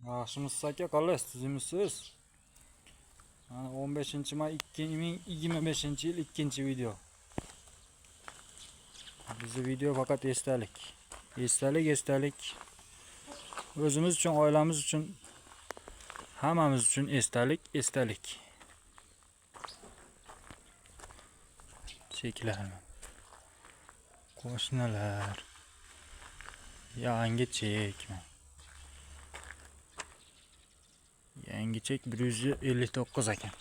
Yaxshimisiz aka, qalay, tuzimisiz? 15-may 2025-yil 2-video. Bizi video faqat esdalik. Esdalik. O'zimiz uchun, oilamiz uchun, hammamiz uchun esdalik. Cheklarmi? Qo'shnilar. Yangi chekmi? Yangi chek 159 ekan.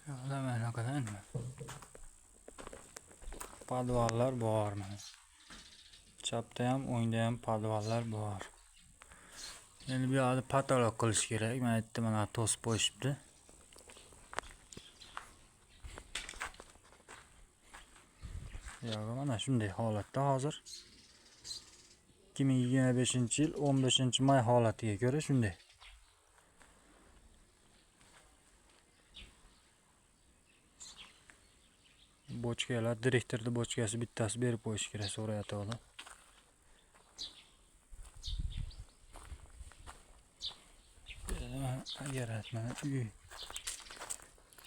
Yo'qda mana qanday? Podvallar bor mana. Chapda ham, o'ngda ham podvallar bor. Endi bu yerda patolog qilish kerak. Men aytdim, mana to'sib qo'yishibdi. Yo'q, mana shunday holatda hozir. 2025-yil 15-may holatiga ko'ra shunday. Bochkalar, direktorning bochkasi bittasi berib qo'yish kerak, so'rayotganlar. Agar mana uy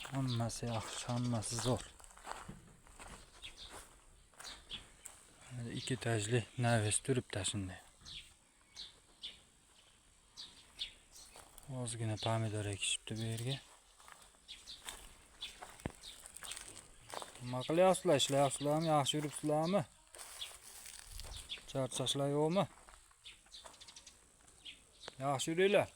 hammasi yaxshi, hammasi zo'r. Ikki etajli naves turibdi shunday. Ozgina pomidor ekishibdi bu yerga. Nima qilyapsizlar? Ishlayapsizlarmi? Yaxshi yuribsizlarmi? Charchashlar yo'qmi? Yaxshi yuringlar.